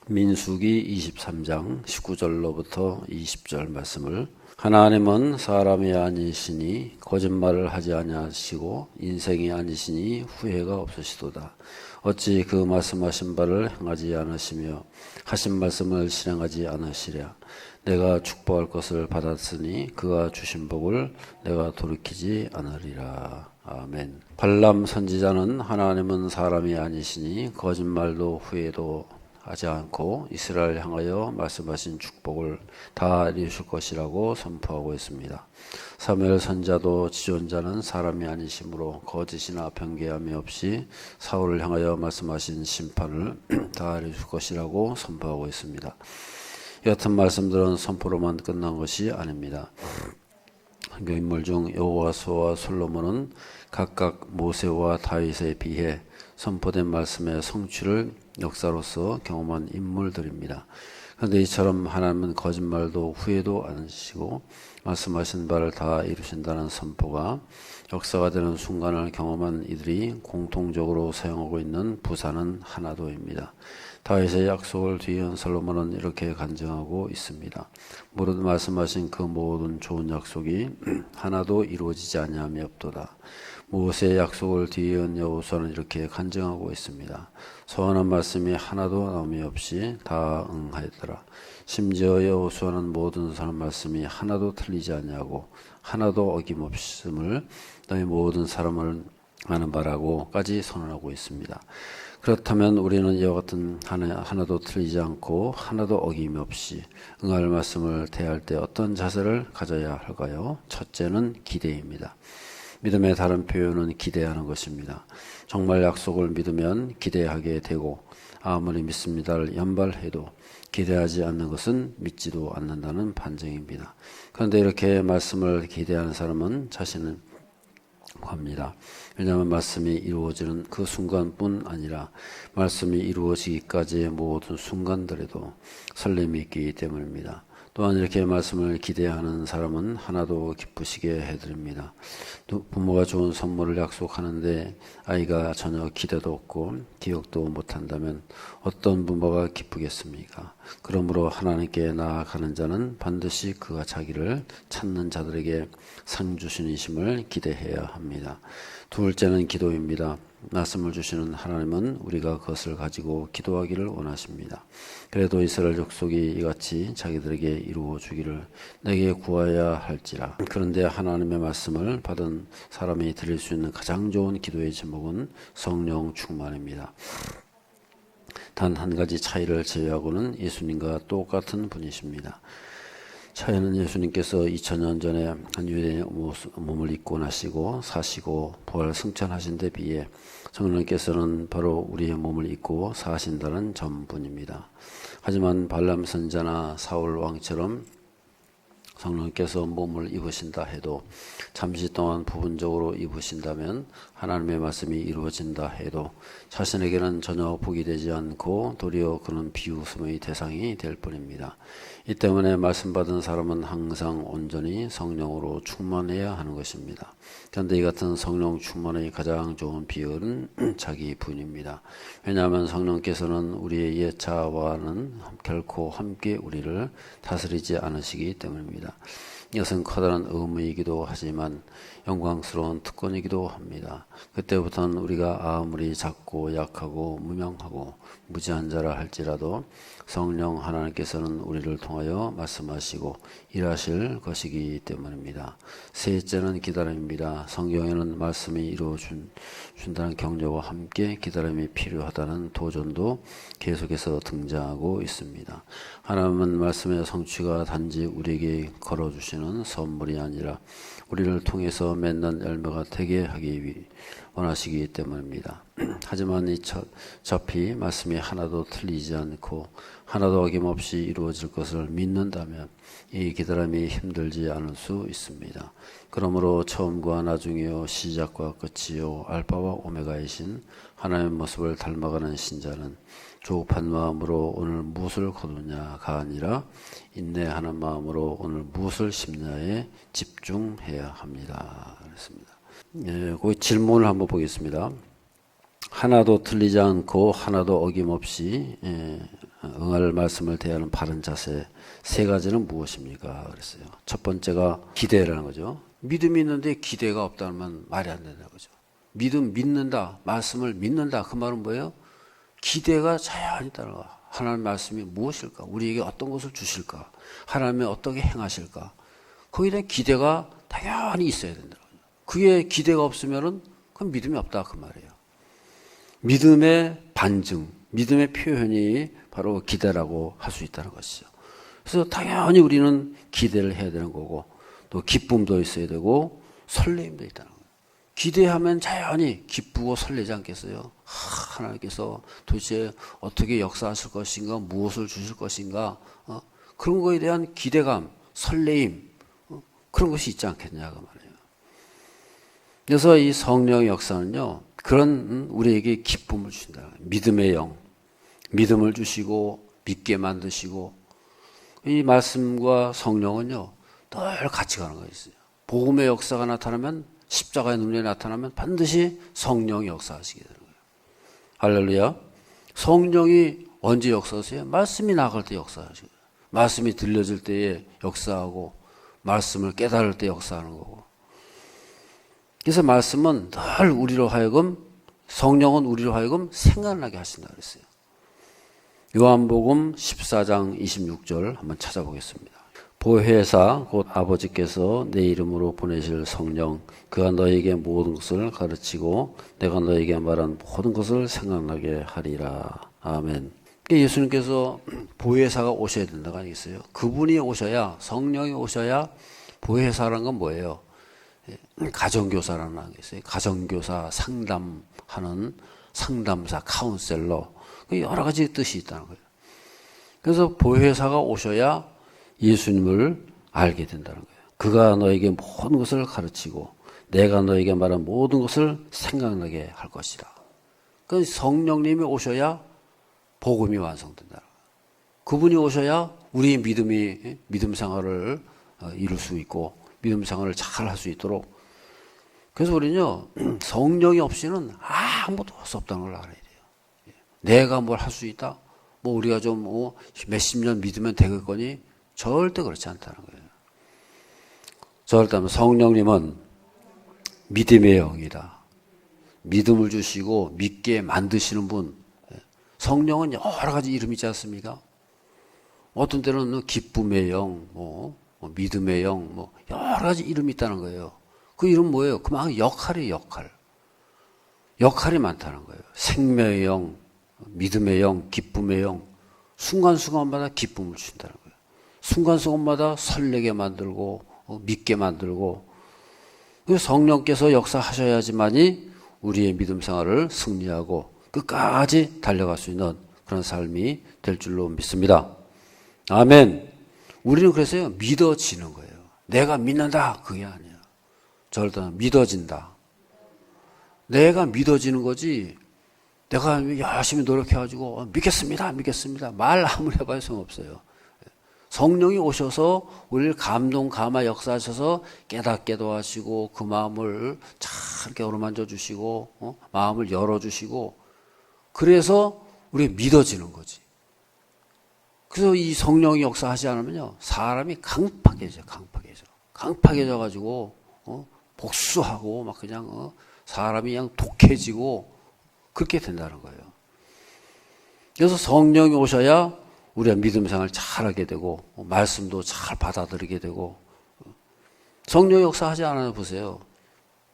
민수기 23장 19절로부터 20절 말씀을 하나님은 사람이 아니시니 거짓말을 하지 아니하시고 인생이 아니시니 후회가 없으시도다. 어찌 그 말씀하신 바를 행하지 않으시며 하신 말씀을 실행하지 않으시랴. 내가 축복할 것을 받았으니 그가 주신 복을 내가 돌이키지 않으리라. 아멘. 발람 선지자는 하나님은 사람이 아니시니 거짓말도 후회도 하지 않고 이스라엘 향하여 말씀하신 축복을 다 이루실 것이라고 선포하고 있습니다. 사무엘 선지자도 지존자는 사람이 아니시므로 거짓이나 변개함이 없이 사울을 향하여 말씀하신 심판을 다 이루실 것이라고 선포하고 있습니다. 이 같은 말씀들은 선포로만 끝난 것이 아닙니다. 인물 중 여호와서와 솔로몬은 각각 모세와 다윗에 비해 선포된 말씀의 성취를 역사로서 경험한 인물들입니다. 그런데 이처럼 하나님은 거짓말도 후회도 않으시고 말씀하신 바를 다 이루신다는 선포가 역사가 되는 순간을 경험한 이들이 공통적으로 사용하고 있는 부사는 하나도입니다. 다윗의 약속을 뒤이은 솔로몬은 이렇게 간증하고 있습니다. 무릇 말씀하신 그 모든 좋은 약속이 하나도 이루어지지 아니함이 없도다. 모세의 약속을 뒤이은 여호수아는 이렇게 간증하고 있습니다. 서원한 말씀이 하나도 나옴이 없이 다 응하였더라. 심지어 여호수아는 모든 선한 말씀이 하나도 틀리지 아니하고 하나도 어김없음을 너희 모든 사람을 아는 바라고까지 선언하고 있습니다. 그렇다면 우리는 이와 같은 하나도 틀리지 않고 하나도 어김없이 응할 말씀을 대할 때 어떤 자세를 가져야 할까요? 첫째는 기대입니다. 믿음의 다른 표현은 기대하는 것입니다. 정말 약속을 믿으면 기대하게 되고 아무리 믿습니다를 연발해도 기대하지 않는 것은 믿지도 않는다는 반증입니다. 그런데 이렇게 말씀을 기대하는 사람은 자신은 합니다. 왜냐하면 말씀이 이루어지는 그 순간뿐 아니라 말씀이 이루어지기까지의 모든 순간들에도 설렘이 있기 때문입니다. 또한 이렇게 말씀을 기대하는 사람은 하나도 기쁘시게 해드립니다. 부모가 좋은 선물을 약속하는데 아이가 전혀 기대도 없고 기억도 못한다면 어떤 부모가 기쁘겠습니까? 그러므로 하나님께 나아가는 자는 반드시 그가 자기를 찾는 자들에게 상 주시니심을 기대해야 합니다. 둘째는 기도입니다. 말씀을 주시는 하나님은 우리가 그것을 가지고 기도하기를 원하십니다. 그래도 이스라엘 족속이 이같이 자기들에게 이루어 주기를 내게 구하여야 할지라. 그런데 하나님의 말씀을 받은 사람이 드릴 수 있는 가장 좋은 기도의 제목은 성령 충만입니다. 단 한 가지 차이를 제외하고는 예수님과 똑같은 분이십니다. 차이는 예수님께서 2000년 전에 한 유대인의 몸을 입고 나시고 사시고 부활 승천하신 데 비해 성령께서는 바로 우리의 몸을 입고 사신다는 점뿐입니다. 하지만 발람 선지자나 사울 왕처럼 성령께서 몸을 입으신다 해도 잠시 동안 부분적으로 입으신다면 하나님의 말씀이 이루어진다 해도 자신에게는 전혀 복이 되지 않고 도리어 그는 비웃음의 대상이 될 뿐입니다. 이 때문에 말씀 받은 사람은 항상 온전히 성령으로 충만해야 하는 것입니다. 그런데 이 같은 성령 충만의 가장 좋은 비결은 자기 부인입니다. 왜냐하면 성령께서는 우리의 예차와는 결코 함께 우리를 다스리지 않으시기 때문입니다. 이것은 커다란 의무이기도 하지만 영광스러운 특권이기도 합니다. 그때부터는 우리가 아무리 작고 약하고 무명하고 무지한 자라 할지라도 성령 하나님께서는 우리를 통하여 말씀하시고 일하실 것이기 때문입니다. 셋째는 기다림입니다. 성경에는 말씀이 이루어준다는 격려와 함께 기다림이 필요하다는 도전도 계속해서 등장하고 있습니다. 하나님은 말씀의 성취가 단지 우리에게 걸어주시는 선물이 아니라 우리를 통해서 맺는 열매가 되게 하기 원하시기 때문입니다. 하지만 어차피 말씀이 하나도 틀리지 않고 하나도 어김없이 이루어질 것을 믿는다면 이 기다림이 힘들지 않을 수 있습니다. 그러므로 처음과 나중이요 시작과 끝이요 알파와 오메가이신 하나님의 모습을 닮아가는 신자는 조급한 마음으로 오늘 무엇을 거두냐가 아니라 인내하는 마음으로 오늘 무엇을 심냐에 집중해야 합니다. 그렇습니다. 그 질문을 한번 보겠습니다. 하나도 틀리지 않고 하나도 어김없이 응할 말씀을 대하는 바른 자세 세 가지는 무엇입니까? 그랬어요. 첫 번째가 기대라는 거죠. 믿음이 있는데 기대가 없다면 말이 안 된다는 거죠. 믿는다, 말씀을 믿는다. 그 말은 뭐예요? 기대가 자연히 따라가. 하나님 말씀이 무엇일까? 우리에게 어떤 것을 주실까? 하나님이 어떻게 행하실까? 거기에 대한 기대가 당연히 있어야 된다. 그게 기대가 없으면은 그건 믿음이 없다 그 말이에요. 믿음의 반증, 믿음의 표현이 바로 기대라고 할 수 있다는 것이죠. 그래서 당연히 우리는 기대를 해야 되는 거고 또 기쁨도 있어야 되고 설레임도 있다는 거예요. 기대하면 자연히 기쁘고 설레지 않겠어요? 하나님께서 도대체 어떻게 역사하실 것인가, 무엇을 주실 것인가, 그런 거에 대한 기대감, 설레임, 그런 것이 있지 않겠냐고 말이에요. 그래서 이 성령의 역사는요, 그런 우리에게 기쁨을 주신다. 믿음의 영, 믿음을 주시고 믿게 만드시고, 이 말씀과 성령은요 늘 같이 가는 거 있어요. 복음의 역사가 나타나면, 십자가의 눈에 나타나면 반드시 성령이 역사하시게 되는 거예요. 할렐루야. 성령이 언제 역사하세요? 말씀이 나갈 때 역사하시고, 말씀이 들려질 때에 역사하고, 말씀을 깨달을 때 역사하는 거고. 그래서 말씀은 늘 우리로 하여금, 성령은 우리로 하여금 생각나게 하신다 그랬어요. 요한복음 14장 26절 한번 찾아보겠습니다. 보혜사 곧 아버지께서 내 이름으로 보내실 성령, 그가 너에게 모든 것을 가르치고 내가 너에게 말한 모든 것을 생각나게 하리라. 아멘. 예수님께서 보혜사가 오셔야 된다고 아니겠어요? 그분이 오셔야, 성령이 오셔야. 보혜사라는 건 뭐예요? 가정교사라는 게 있어요. 가정교사, 상담하는 상담사, 카운셀러. 여러 가지 뜻이 있다는 거예요. 그래서 보혜사가 오셔야 예수님을 알게 된다는 거예요. 그가 너에게 모든 것을 가르치고 내가 너에게 말한 모든 것을 생각나게 할 것이라. 그 성령님이 오셔야 복음이 완성된다. 그분이 오셔야 우리의 믿음 생활을 이룰 수 있고 믿음 생활을 잘 할 수 있도록. 그래서 우리는요, 성령이 없이는 아무것도 할 수 없다는 걸 알아야 돼요. 내가 뭘 할 수 있다? 뭐 우리가 좀 몇십 년 믿으면 되겠거니? 절대 그렇지 않다는 거예요. 절대 성령님은 믿음의 영이다. 믿음을 주시고 믿게 만드시는 분. 성령은 여러 가지 이름이 있지 않습니까? 어떤 때는 기쁨의 영, 믿음의 영, 여러 가지 이름이 있다는 거예요. 그 이름 뭐예요? 그만 역할이에요, 역할. 역할이 많다는 거예요. 생명의 영, 믿음의 영, 기쁨의 영. 순간순간마다 기쁨을 주신다는 거예요. 순간순간마다 설레게 만들고, 믿게 만들고. 성령께서 역사하셔야지만이 우리의 믿음 생활을 승리하고 끝까지 달려갈 수 있는 그런 삶이 될 줄로 믿습니다. 아멘. 우리는 그래서요, 믿어지는 거예요. 내가 믿는다. 그게 아니야. 절대 믿어진다. 내가 믿어지는 거지, 내가 열심히 노력해가지고, 믿겠습니다. 말 아무리 해봐야 소용없어요. 성령이 오셔서 우리를 감동, 감화 역사하셔서 깨닫게도 하시고, 그 마음을 잘 이렇게 어루만져 주시고, 마음을 열어주시고, 그래서 우리가 믿어지는 거지. 그래서 이 성령이 역사하지 않으면요, 사람이 강팍해져가지고, 복수하고, 막 그냥, 사람이 그냥 독해지고, 그렇게 된다는 거예요. 그래서 성령이 오셔야 우리가 믿음 생활을 잘하게 되고, 말씀도 잘 받아들이게 되고, 성령 역사하지 않아요, 보세요.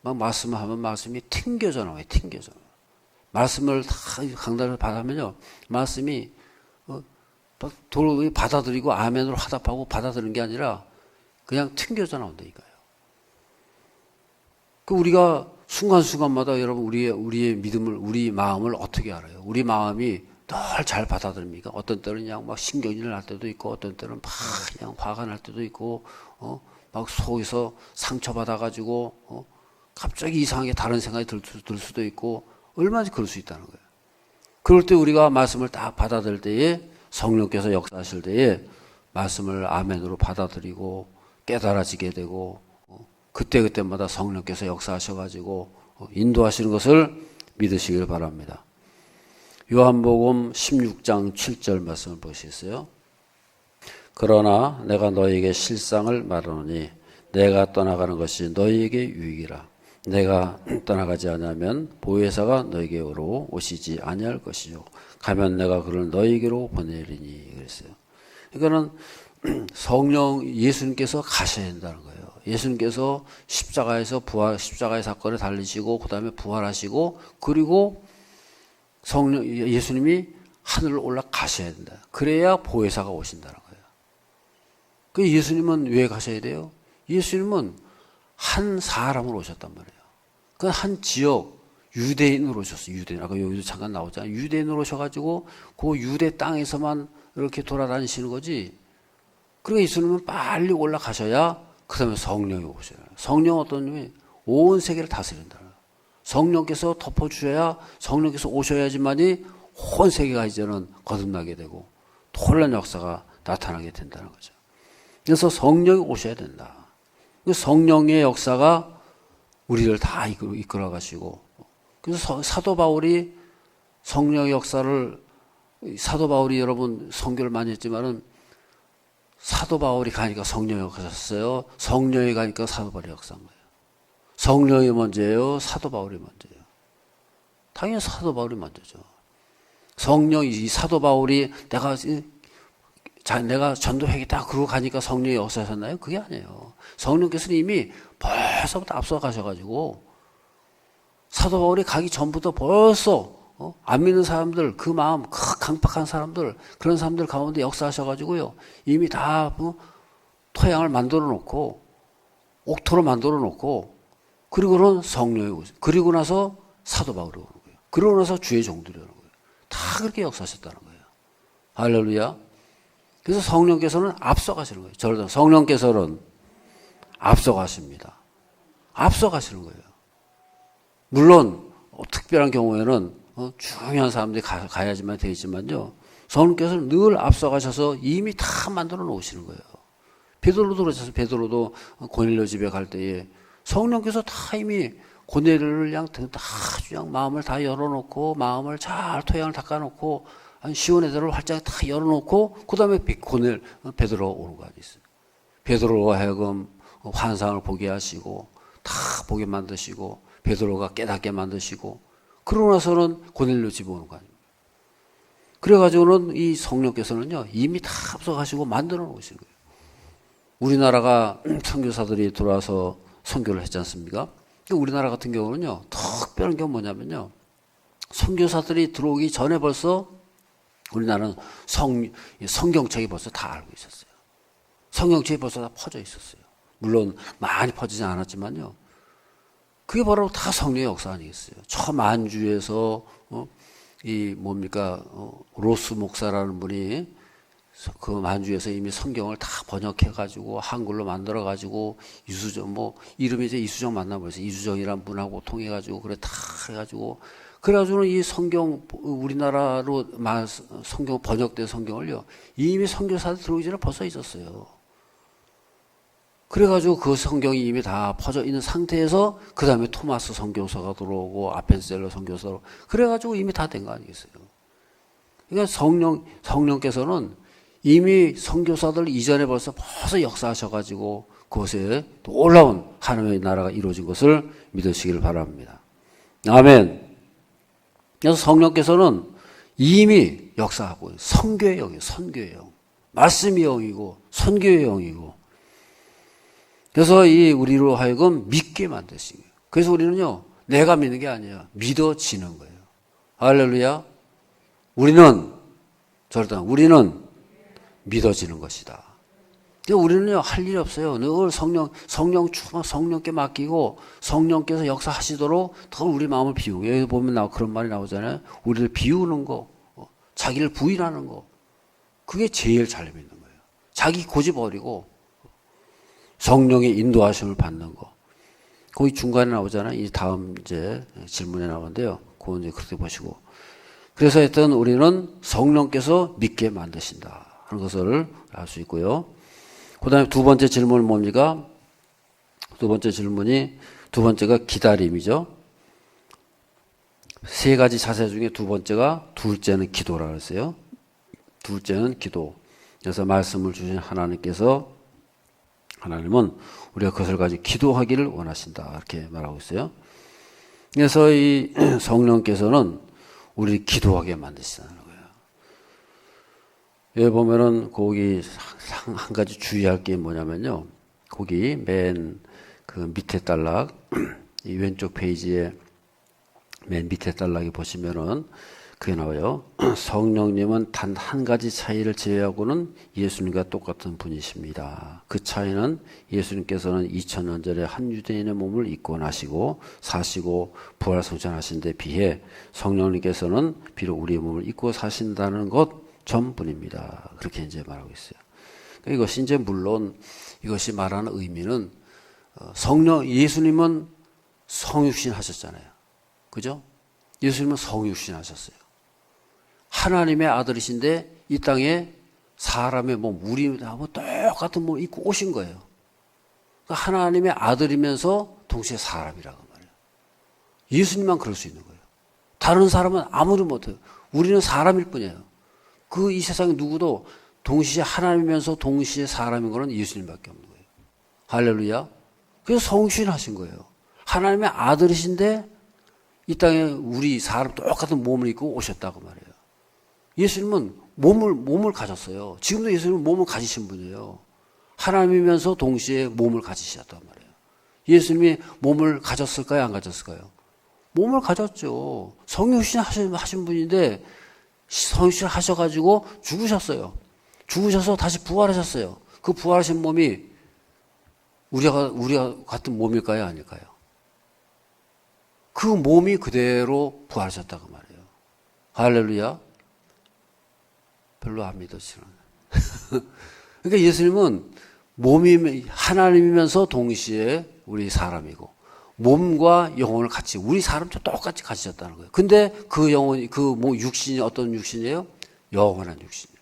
막 말씀하면 말씀이 튕겨져 나와요, 튕겨져. 말씀을 다 강단을 받으면요, 말씀이 받아들이고 아멘으로 화답하고 받아들이는 게 아니라 그냥 튕겨져 나온다니까요. 그 우리가 순간순간마다 여러분 우리의 믿음을, 우리 마음을 어떻게 알아요? 우리 마음이 늘 잘 받아들입니까? 어떤 때는 그냥 막 신경질 날 때도 있고, 어떤 때는 막 그냥 화가 날 때도 있고, 막 속에서 상처받아가지고, 갑자기 이상하게 다른 생각이 들 수도 있고, 얼마나 그럴 수 있다는 거예요. 그럴 때 우리가 말씀을 딱 받아들일 때에, 성령께서 역사하실 때에 말씀을 아멘으로 받아들이고 깨달아지게 되고, 그때마다 성령께서 역사하셔가지고 인도하시는 것을 믿으시길 바랍니다. 요한복음 16장 7절 말씀을 보시겠어요? 그러나 내가 너희에게 실상을 말하노니 내가 떠나가는 것이 너희에게 유익이라. 내가 떠나가지 않으면 보혜사가 너희에게로 오시지 아니할 것이요 가면 내가 그를 너희에게로 보내리니 그랬어요. 그러니까는 성령 예수님께서 가셔야 된다는 거예요. 예수님께서 십자가에서 십자가의 사건을 달리시고 그 다음에 부활하시고 그리고 성령 예수님이 하늘을 올라가셔야 된다. 그래야 보혜사가 오신다는 거예요. 그 예수님은 왜 가셔야 돼요? 예수님은 한 사람으로 오셨단 말이에요. 그 한 지역 유대인으로 오셨어요. 유대인. 아까 여기도 잠깐 나오잖아요. 유대인으로 오셔가지고 그 유대 땅에서만 이렇게 돌아다니시는 거지. 그러니까 예수님은 빨리 올라가셔야 그 다음에 성령이 오셔요. 성령은 어떤 놈이 온 세계를 다스린다. 성령께서 덮어주셔야 성령께서 오셔야지만이 온 세계가 이제는 거듭나게 되고 놀라운 역사가 나타나게 된다는 거죠. 그래서 성령이 오셔야 된다. 성령의 역사가 우리를 다 이끌어 가시고 그래서 사도 바울이 성령의 역사를 사도 바울이 여러분 선교를 많이 했지만은 사도 바울이 가니까 성령이 역사였어요. 성령이 가니까 사도 바울이 역사한 거예요. 성령이 먼저예요. 사도 바울이 먼저예요. 당연히 사도 바울이 먼저죠. 성령이 사도 바울이 내가 전도하겠다 그러고 가니까 성령이 역사하셨나요? 그게 아니에요. 성령께서는 이미 벌써부터 앞서 가셔가지고 사도 바울이 가기 전부터 벌써 안 믿는 사람들 그 마음 강팍한 사람들 그런 사람들 가운데 역사하셔가지고요 이미 다 토양을 만들어 놓고 옥토로 만들어 놓고 그리고는 성령이 오죠. 그리고 나서 사도 바울이 오는 거예요. 그러고 나서 주의 종들이 오는 거예요. 다 그렇게 역사하셨다는 거예요. 할렐루야. 그래서 성령께서는 앞서가시는 거예요. 저를 성령께서는 앞서가십니다. 앞서가시는 거예요. 물론 특별한 경우에는 중요한 사람들이 가야지만 되겠지만요. 성령께서는 늘 앞서가셔서 이미 다 만들어 놓으시는 거예요. 베드로도 그렇죠. 베드로도 고넬료 집에 갈 때에 성령께서 다 이미 고넬료를 그냥 마음을 다 열어놓고 마음을 잘 토양을 닦아놓고 시온의 대로 활짝 다 열어놓고 그 다음에 베드로 오는 거 아니겠어요. 베드로가 하여금 환상을 보게 하시고 다 보게 만드시고 베드로가 깨닫게 만드시고 그러고 나서는 고넬료 집에 오는 거 아닙니까. 그래가지고는 이 성령께서는요 이미 다 앞서가시고 만들어 놓으시는 거예요. 우리나라가 선교사들이 들어와서 선교를 했지 않습니까? 우리나라 같은 경우는요 특별한 게 뭐냐면요 선교사들이 들어오기 전에 벌써 우리나라는 성경책이 벌써 다 알고 있었어요. 성경책이 벌써 다 퍼져 있었어요. 물론 많이 퍼지지 않았지만요. 그게 바로 다 성령의 역사 아니겠어요. 저 만주에서 로스 목사라는 분이 그 만주에서 이미 성경을 다 번역해가지고 한글로 만들어가지고 이름이 이제 이수정 만나버렸어요. 이수정이란 분하고 통해가지고 그래 다 해가지고 그래가지고는 이 성경 우리나라로 성경 번역된 성경을요 이미 선교사들 들어오기 전에 벌써 있었어요. 그래가지고 그 성경이 이미 다 퍼져 있는 상태에서 그 다음에 토마스 선교사가 들어오고 아펜셀러 선교사로 그래가지고 이미 다 된 거 아니겠어요. 그러니까 성령께서는 이미 선교사들 이전에 벌써 역사하셔가지고 그곳에 놀라운 하나님의 나라가 이루어진 것을 믿으시기를 바랍니다. 아멘. 그래서 성령께서는 이미 역사하고 선교의 영이에요. 선교의 영. 말씀의 영이고 선교의 영이고 그래서 우리로 하여금 믿게 만드신 거예요. 그래서 우리는요 내가 믿는 게 아니에요. 믿어지는 거예요. 할렐루야. 우리는 믿어지는 것이다. 우리는요 할 일이 없어요. 늘 성령께 맡기고 성령께서 역사하시도록 더 우리 마음을 비우고 여기 보면 그런 말이 나오잖아요. 우리를 비우는 거, 자기를 부인하는 거, 그게 제일 잘 믿는 거예요. 자기 고집 버리고 성령의 인도하심을 받는 거. 거기 중간에 나오잖아요. 이 다음 이제 질문에 나오는데요. 그거 이제 그렇게 보시고. 그래서 하여튼 우리는 성령께서 믿게 만드신다 하는 것을 알 수 있고요. 그 다음에 두 번째 질문은 뭡니까? 두 번째가 기다림이죠. 세 가지 자세 중에 두 번째가 둘째는 기도라 그랬어요. 둘째는 기도. 그래서 말씀을 주신 하나님께서 하나님은 우리가 그것을 가지고 기도하기를 원하신다 이렇게 말하고 있어요. 그래서 이 성령께서는 우리를 기도하게 만드시다는 거예요. 여기 보면은 거기 한 가지 주의할 게 뭐냐면요. 거기 맨 그 밑에 단락 이 왼쪽 페이지에 맨 밑에 단락에 보시면은 그게 나와요. 성령님은 단 한 가지 차이를 제외하고는 예수님과 똑같은 분이십니다. 그 차이는 예수님께서는 2000년 전에 한 유대인의 몸을 입고 나시고 사시고 부활성천하신 데 비해 성령님께서는 비록 우리의 몸을 입고 사신다는 것 전뿐입니다. 그렇게 이제 말하고 있어요. 그러니까 이것이 이제 물론 이것이 말하는 의미는 예수님은 성육신 하셨잖아요. 그죠? 예수님은 성육신 하셨어요. 하나님의 아들이신데 이 땅에 사람의 몸, 우리하고 똑같은 몸을 입고 오신 거예요. 그러니까 하나님의 아들이면서 동시에 사람이라고 말해요. 예수님만 그럴 수 있는 거예요. 다른 사람은 아무도 못해요. 우리는 사람일 뿐이에요. 그 이 세상에 누구도 동시에 하나님이면서 동시에 사람인 거는 예수님밖에 없는 거예요. 할렐루야. 그래서 성육신 하신 거예요. 하나님의 아들이신데 이 땅에 우리 사람 똑같은 몸을 입고 오셨다고 말해요. 예수님은 몸을 가졌어요. 지금도 예수님은 몸을 가지신 분이에요. 하나님이면서 동시에 몸을 가지셨단 말이에요. 예수님이 몸을 가졌을까요? 안 가졌을까요? 몸을 가졌죠. 성육신 하신 분인데 성육신 하셔가지고 죽으셨어요. 죽으셔서 다시 부활하셨어요. 그 부활하신 몸이 우리가 같은 몸일까요? 아닐까요? 그 몸이 그대로 부활하셨다고 말이에요. 할렐루야. 별로 안 믿어지는. 그러니까 예수님은 몸이 하나님이면서 동시에 우리 사람이고 몸과 영혼을 같이 우리 사람도 똑같이 가지셨다는 거예요. 근데 그 영혼이 육신이 어떤 육신이에요? 영원한 육신이에요.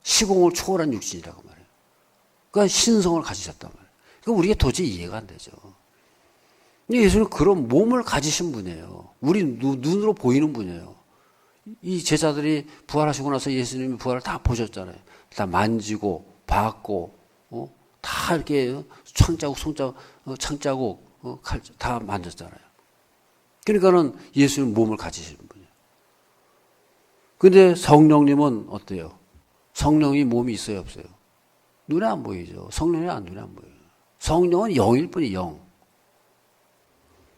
시공을 초월한 육신이라고 말해요. 그러니까 신성을 가지셨단 말이에요. 그러니까 우리가 도저히 이해가 안 되죠. 예수님은 그런 몸을 가지신 분이에요. 우리 눈으로 보이는 분이에요. 이 제자들이 부활하시고 나서 예수님이 부활을 다 보셨잖아요. 다 만지고 봤고 다 이렇게 창자국 칼 다 만졌잖아요. 그러니까는 예수님 몸을 가지시는 분이에요. 근데 성령님은 어때요? 성령이 몸이 있어요, 없어요? 눈에 안 보이죠. 성령이 눈에 안 보여요. 성령은 영일 뿐이에요, 영.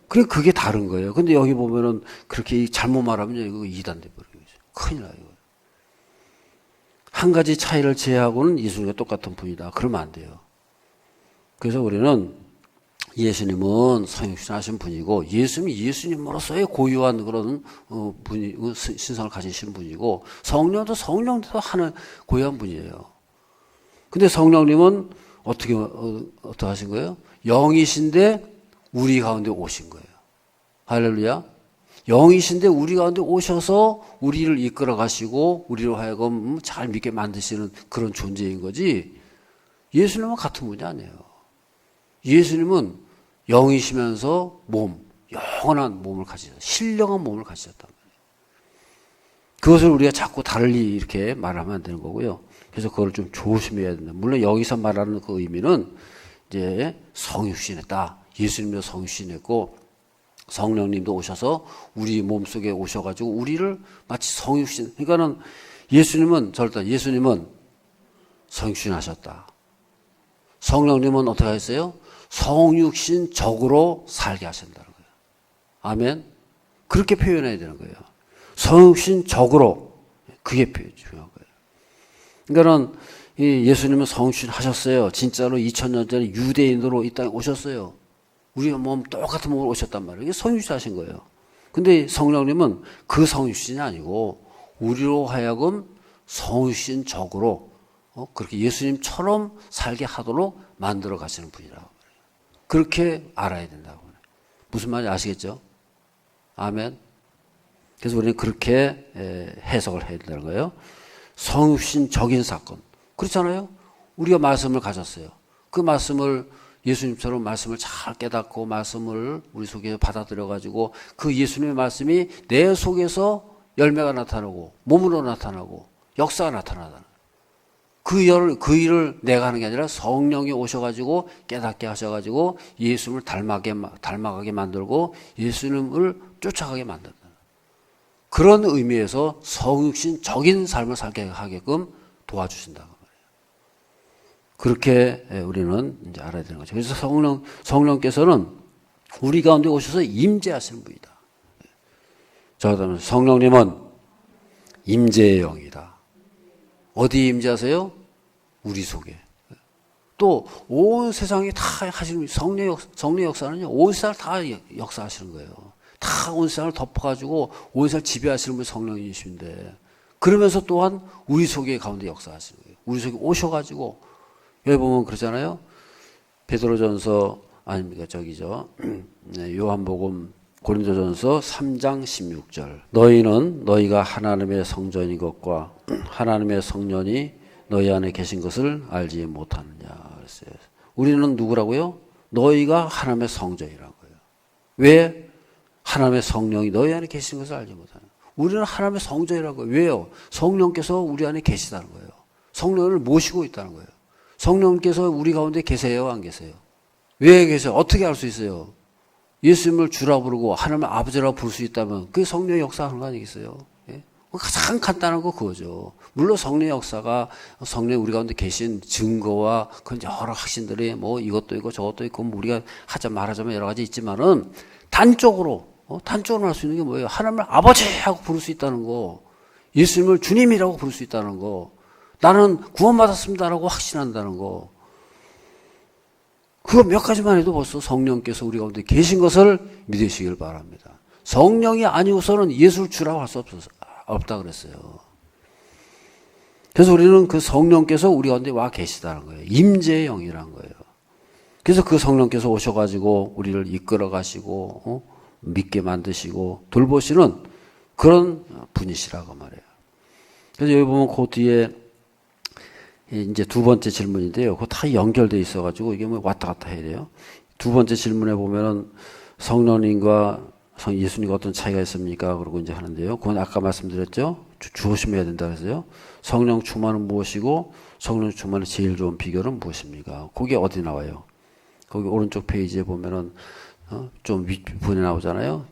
그게 다른 거예요. 근데 여기 보면은 그렇게 잘못 말하면 이거 이단돼 버리죠. 큰일 나요. 한 가지 차이를 제외하고는 예수님과 똑같은 분이다. 그러면 안 돼요. 그래서 우리는 예수님은 성육신 하신 분이고 예수님으로서의 고유한 그런 분이 신성을 가지신 분이고 성령도 하는 고유한 분이에요. 근데 성령님은 어떻게 하신 거예요? 영이신데 우리 가운데 오신 거예요. 할렐루야. 영이신데 우리 가운데 오셔서 우리를 이끌어 가시고 우리로 하여금 잘 믿게 만드시는 그런 존재인 거지 예수님은 같은 분이 아니에요. 예수님은 영이시면서 영원한 몸을 가지셨다. 신령한 몸을 가지셨단 말이에요. 그것을 우리가 자꾸 달리 이렇게 말하면 안 되는 거고요. 그래서 그걸 좀 조심해야 된다. 물론 여기서 말하는 그 의미는 이제 성육신했다. 예수님도 성육신했고 성령님도 오셔서 우리 몸속에 오셔가지고 우리를 마치 성육신. 그러니까는 예수님은 성육신하셨다. 성령님은 어떻게 하셨어요? 성육신적으로 살게 하신다는 거예요. 아멘. 그렇게 표현해야 되는 거예요. 성육신적으로 그게 중요한 거예요. 그러니까는 예수님은 성육신 하셨어요. 진짜로 2000년 전에 유대인으로 이 땅에 오셨어요. 우리가 똑같은 몸으로 오셨단 말이에요. 이게 성육신 하신 거예요. 근데 성령님은 그 성육신이 아니고 우리로 하여금 성육신적으로 그렇게 예수님처럼 살게 하도록 만들어 가시는 분이라고 말해요. 그렇게 알아야 된다고 말해요. 무슨 말인지 아시겠죠? 아멘. 그래서 우리는 그렇게 해석을 해야 된다는 거예요. 성육신적인 사건. 그렇잖아요. 우리가 말씀을 가졌어요. 그 말씀을 예수님처럼 말씀을 잘 깨닫고 말씀을 우리 속에 받아들여가지고 그 예수님의 말씀이 내 속에서 열매가 나타나고 몸으로 나타나고 역사가 나타나다. 그 일을 내가 하는 게 아니라 성령이 오셔가지고 깨닫게 하셔가지고 예수님을 닮아가게 만들고 예수님을 쫓아가게 만든다. 그런 의미에서 성육신적인 삶을 살게 하게끔 도와주신다. 그렇게 우리는 이제 알아야 되는 거죠. 그래서 성령께서는 우리 가운데 오셔서 임재하시는 분이다. 자, 그다음에 성령님은 임재의 영이다. 어디 임재하세요? 우리 속에. 또 온 세상이 다 하시는 성령 역사는요. 온 세상을 다 역사하시는 거예요. 다 온 세상을 덮어가지고 온 세상을 지배하시는 분이 성령이신데 그러면서 또한 우리 속에 가운데 역사하시는 거예요. 우리 속에 오셔가지고 여기 보면 그러잖아요. 베드로전서 아닙니까? 저기죠. 요한복음 고린도전서 3장 16절. 너희는 너희가 하나님의 성전인 것과 하나님의 성령이 너희 안에 계신 것을 알지 못하느냐 그랬어요. 우리는 누구라고요? 너희가 하나님의 성전이라는 거예요. 왜? 하나님의 성령이 너희 안에 계신 것을 알지 못하느냐. 우리는 하나님의 성전이라고 해요. 왜요? 성령께서 우리 안에 계시다는 거예요. 성령을 모시고 있다는 거예요. 성령께서 우리 가운데 계세요? 안 계세요? 왜 계세요? 어떻게 알 수 있어요? 예수님을 주라 부르고 하나님을 아버지라고 부를 수 있다면 그게 성령의 역사하는 거 아니겠어요? 예? 가장 간단한 거 그거죠. 물론 성령의 역사가 성령이 우리 가운데 계신 증거와 그런 여러 확신들이 뭐 이것도 있고 저것도 있고 우리가 하자 말하자면 여러 가지 있지만은 단적으로 할 수 있는 게 뭐예요? 하나님을 아버지하고 부를 수 있다는 거, 예수님을 주님이라고 부를 수 있다는 거, 나는 구원받았습니다라고 확신한다는 거. 그거 몇 가지만 해도 벌써 성령께서 우리 가운데 계신 것을 믿으시길 바랍니다. 성령이 아니고서는 예수를 주라고 할 수 없다 그랬어요. 그래서 우리는 그 성령께서 우리 가운데 와 계시다는 거예요. 임재의 영이라는 거예요. 그래서 그 성령께서 오셔가지고 우리를 이끌어 가시고 믿게 만드시고 돌보시는 그런 분이시라고 말해요. 그래서 여기 보면 그 뒤에 이제 두 번째 질문인데요. 그거 다 연결돼 있어가지고 이게 뭐 왔다 갔다 해야 돼요. 두 번째 질문에 보면은 성령님과 예수님과 어떤 차이가 있습니까? 그러고 이제 하는데요. 그건 아까 말씀드렸죠. 조심해야 된다 그래서요. 성령 충만은 무엇이고 성령 충만의 제일 좋은 비결은 무엇입니까? 그게 어디 나와요? 거기 오른쪽 페이지에 보면은 좀 윗부분에 나오잖아요.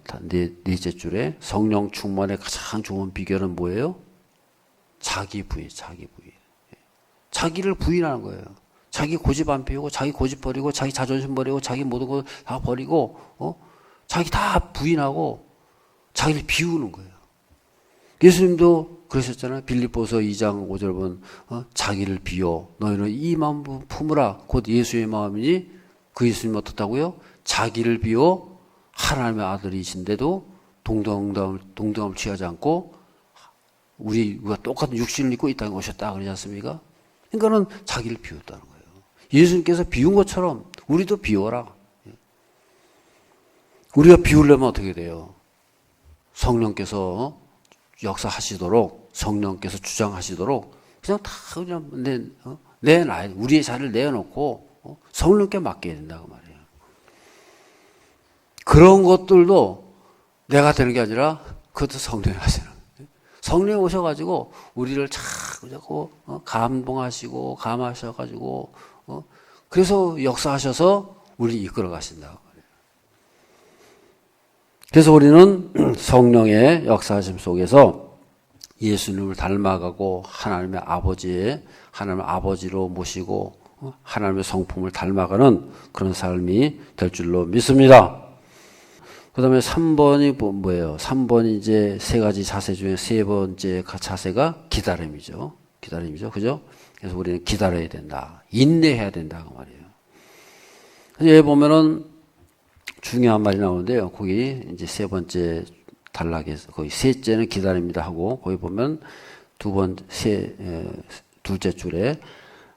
넷째 줄에 성령 충만의 가장 좋은 비결은 뭐예요? 자기 부인. 자기를 부인하는 거예요. 자기 고집 안 피우고 자기 고집 버리고 자기 자존심 버리고 자기 모든 걸 다 버리고 자기 다 부인하고 자기를 비우는 거예요. 예수님도 그러셨잖아요. 빌립보서 2장 5절 보면 자기를 비워 너희는 이 마음 품으라 곧 예수의 마음이니 그 예수님 어떻다고요? 자기를 비워 하나님의 아들이신데도 동등함을 취하지 않고 우리가 똑같은 육신을 입고 이 땅에 오셨다 그러지 않습니까? 그러니까는 자기를 비웠다는 거예요. 예수님께서 비운 것처럼 우리도 비워라. 우리가 비우려면 어떻게 돼요? 성령께서 역사하시도록 성령께서 주장하시도록 그냥 다 그냥 우리의 자리를 내어놓고 성령께 맡겨야 된다고 말이에요. 그런 것들도 내가 되는 게 아니라 그것도 성령이 하시는 거예요. 성령이 오셔가지고 우리를 자꾸 감동하시고 감하셔가지고 그래서 역사하셔서 우리 이끌어 가신다고 말이에요. 그래서 우리는 성령의 역사하심 속에서 예수님을 닮아가고 하나님의 아버지로 모시고 하나님의 성품을 닮아가는 그런 삶이 될 줄로 믿습니다. 그 다음에 3번이 뭐예요? 3번이 이제 세 가지 자세 중에 세 번째 자세가 기다림이죠. 그죠? 그래서 우리는 기다려야 된다. 인내해야 된다고 말이에요. 그래서 여기 보면은 중요한 말이 나오는데요. 거기 이제 세 번째 단락에서 거기 셋째는 기다립니다 하고 거기 보면 둘째 줄에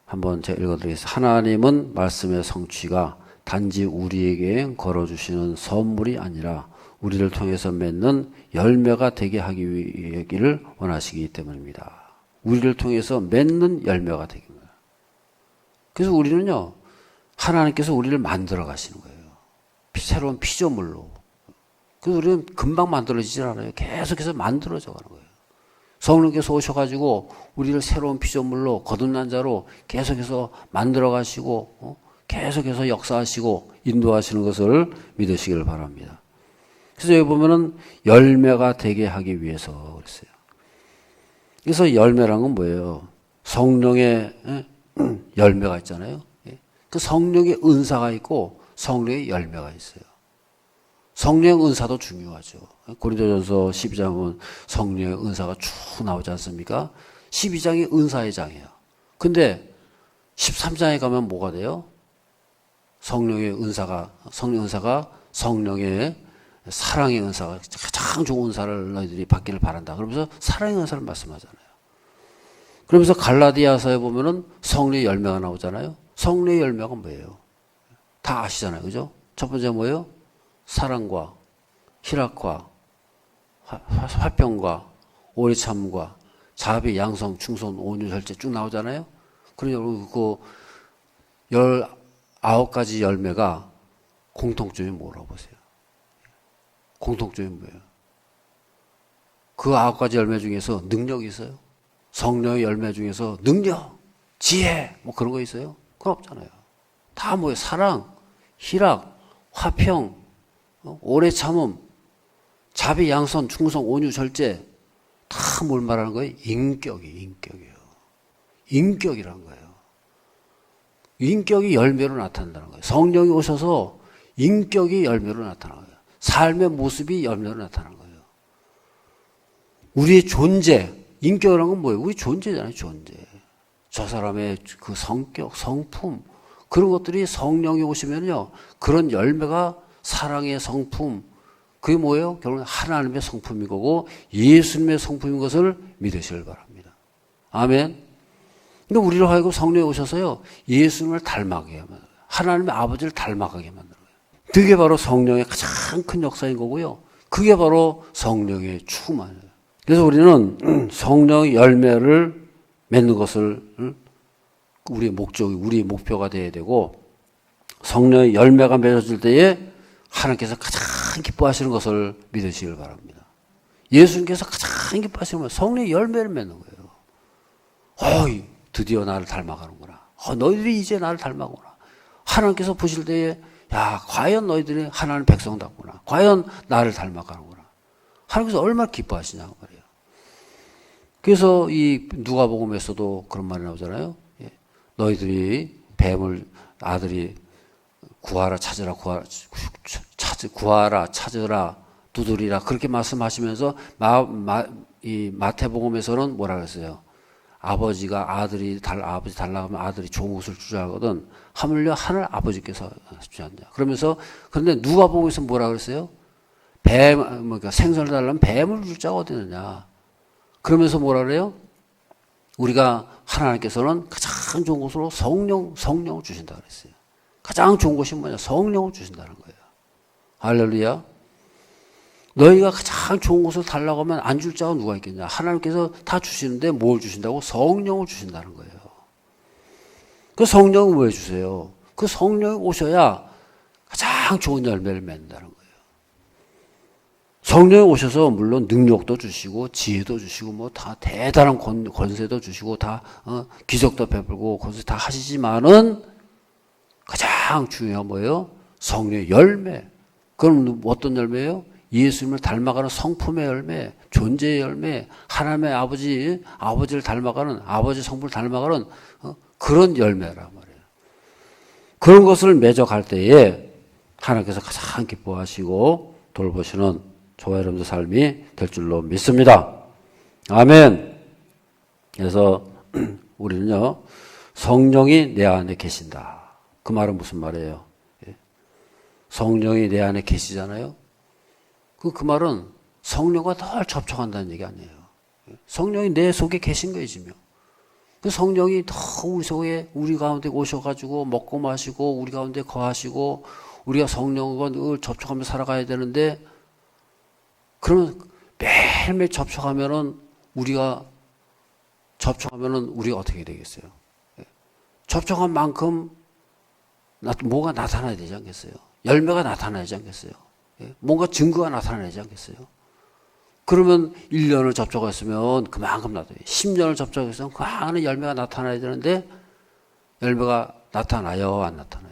한번 제가 읽어드리겠습니다. 하나님은 말씀의 성취가 단지 우리에게 걸어주시는 선물이 아니라 우리를 통해서 맺는 열매가 되게 하기를 원하시기 때문입니다. 우리를 통해서 맺는 열매가 되기입니다. 그래서 우리는요 하나님께서 우리를 만들어 가시는 거예요. 새로운 피조물로. 그래서 우리는 금방 만들어지질 않아요. 계속해서 만들어져 가는 거예요. 성령께서 오셔가지고 우리를 새로운 피조물로 거듭난 자로 계속해서 만들어 가시고 계속해서 역사하시고 인도하시는 것을 믿으시길 바랍니다. 그래서 여기 보면은 열매가 되게 하기 위해서 그랬어요. 그래서 열매란 건 뭐예요? 성령의 열매가 있잖아요. 그 성령의 은사가 있고 성령의 열매가 있어요. 성령의 은사도 중요하죠. 고린도전서 12장은 성령의 은사가 쭉 나오지 않습니까? 12장이 은사의 장이에요. 근데 13장에 가면 뭐가 돼요? 성령의 은사가 성령의 사랑의 은사가 가장 좋은 은사를 너희들이 받기를 바란다. 그러면서 사랑의 은사를 말씀하잖아요. 그러면서 갈라디아서에 보면은 성령의 열매가 나오잖아요. 성령의 열매가 뭐예요? 다 아시잖아요. 그죠? 첫 번째 뭐예요? 사랑과 희락과 화평과 오래 참음과 자비, 양성, 충성, 온유, 절제 쭉 나오잖아요. 그러니까 그 19가지 열매가 공통점이 뭐라고 보세요? 공통점이 뭐예요? 그 9가지 열매 중에서 능력이 있어요? 성령의 열매 중에서 능력, 지혜 뭐 그런 거 있어요? 그건 없잖아요. 다 뭐예요? 사랑, 희락, 화평, 오래 참음, 자비, 양선, 충성, 온유, 절제 다 뭘 말하는 거예요? 인격이에요. 인격이라는 거예요. 인격이 열매로 나타난다는 거예요. 성령이 오셔서 인격이 열매로 나타나는 거예요. 삶의 모습이 열매로 나타나는 거예요. 우리의 존재, 인격이라는 건 뭐예요? 우리 존재잖아요, 존재. 저 사람의 그 성격, 성품, 그런 것들이 성령이 오시면요, 그런 열매가 사랑의 성품, 그게 뭐예요? 결국 하나님의 성품인 거고 예수님의 성품인 것을 믿으시길 바랍니다. 아멘. 근데 우리로 하여금 성령이 오셔서요, 예수님을 닮아가게 만들어요. 하나님의 아버지를 닮아가게 만들어요. 그게 바로 성령의 가장 큰 역사인 거고요. 그게 바로 성령의 충만이에요. 그래서 우리는 성령의 열매를 맺는 것을 우리의 목표가 되어야 되고, 성령의 열매가 맺어질 때에 하나님께서 가장 기뻐하시는 것을 믿으시길 바랍니다. 예수님께서 가장 기뻐하시는 것은 성령의 열매를 맺는 거예요. 드디어 나를 닮아가는구나. 너희들이 이제 나를 닮아가구나. 하나님께서 보실 때에 야, 과연 너희들이 하나님 백성답구나. 과연 나를 닮아가는구나. 하나님께서 얼마나 기뻐하시냐고 말이에요. 그래서 이 누가복음에서도 그런 말이 나오잖아요. 너희들이 아들이 구하라 찾으라 두드리라 그렇게 말씀하시면서 이 마태복음에서는 뭐라 그랬어요? 아버지가 아버지 달라고 하면 아들이 좋은 것을 주자 하거든 하물며 하늘 아버지께서 주셨냐. 그러면서 그런데 누가복음에서 뭐라 그랬어요? 그러니까 생선을 달라면 뱀을 줄 자가 어디 있느냐. 그러면서 뭐라 그래요? 우리가 하나님께서는 가장 좋은 것으로 성령을 주신다 그랬어요. 가장 좋은 것이 뭐냐? 성령을 주신다는 거예요. 할렐루야. 너희가 가장 좋은 것을 달라고 하면 안 줄 자가 누가 있겠냐? 하나님께서 다 주시는데 뭘 주신다고? 성령을 주신다는 거예요. 그 성령을 왜 주세요? 그 성령이 오셔야 가장 좋은 열매를 맺는다는 거예요. 성령이 오셔서 물론 능력도 주시고 지혜도 주시고 뭐 다 대단한 권세도 주시고 다 기적도 베풀고 권세 다 하시지만은 가장 중요한 뭐예요? 성령의 열매. 그럼 어떤 열매예요? 예수님을 닮아가는 성품의 열매, 존재의 열매, 하나님의 아버지를 닮아가는 아버지 성품을 닮아가는 그런 열매란 말이에요. 그런 것을 맺어갈 때에 하나님께서 가장 기뻐하시고 돌보시는 저와 여러분의 삶이 될 줄로 믿습니다. 아멘. 그래서 우리는요, 성령이 내 안에 계신다. 그 말은 무슨 말이에요? 성령이 내 안에 계시잖아요. 그 말은 성령과 늘 접촉한다는 얘기 아니에요. 성령이 내 속에 계신 거예요, 지금. 그 성령이 더 우리 속에, 우리 가운데 오셔가지고 먹고 마시고, 우리 가운데 거하시고, 우리가 성령과 늘 접촉하면서 살아가야 되는데, 그러면 매일매일 접촉하면은 우리가 어떻게 되겠어요? 접촉한 만큼 뭐가 나타나야 되지 않겠어요? 열매가 나타나지 않겠어요? 예? 뭔가 증거가 나타나지 않겠어요? 그러면 1년을 접촉했으면 그만큼 나타나요. 10년을 접촉했으면 그만한 열매가 나타나야 되는데 열매가 나타나요? 안 나타나요?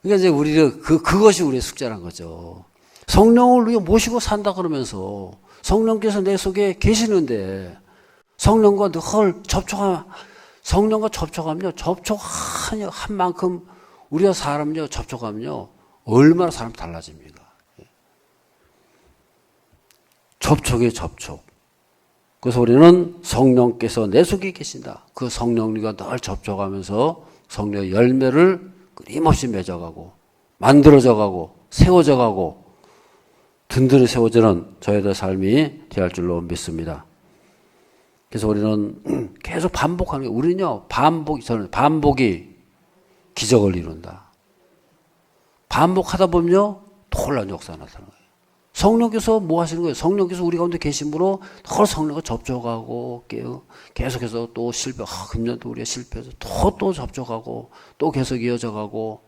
그러니까 이제 우리는 그것이 우리의 숙제란 거죠. 성령을 우리가 모시고 산다 그러면서 성령께서 내 속에 계시는데 성령과 늘 성령과 접촉하면요. 접촉한 만큼 우리가 사람요. 접촉하면요. 얼마나 사람 달라집니까? 접촉의 접촉. 그래서 우리는 성령께서 내 속에 계신다. 그 성령님과 늘 접촉하면서 성령의 열매를 끊임없이 맺어가고 만들어져가고 세워져가고 든든히 세워지는 저희들의 삶이 될 줄로 믿습니다. 그래서 우리는 계속 반복하는 게 우리는요. 반복이 기적을 이룬다. 반복하다 보면요. 놀라운 역사가 나타나는 거예요. 성령께서 뭐 하시는 거예요? 성령께서 우리 가운데 계심으로 더 성령과 접촉하고 계속해서 또 금년도 우리가 실패해서 또 접촉하고 또 계속 이어져가고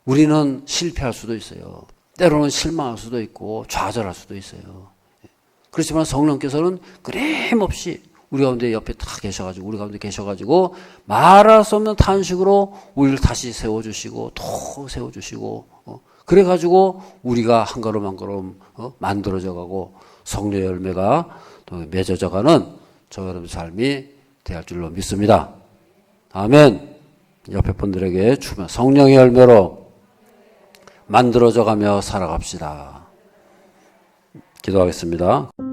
우리는 실패할 수도 있어요. 때로는 실망할 수도 있고 좌절할 수도 있어요. 그렇지만 성령께서는 끊임없이 우리 가운데 옆에 다 계셔가지고 우리 가운데 계셔가지고 말할 수 없는 탄식으로 우리를 다시 세워주시고 또 세워주시고 그래가지고 우리가 한 걸음 한 걸음 만들어져가고 성령의 열매가 또 맺어져가는 저 여러분 삶이 될 줄로 믿습니다. 아멘. 옆에 분들에게 주면 성령의 열매로 만들어져가며 살아갑시다. 기도하겠습니다.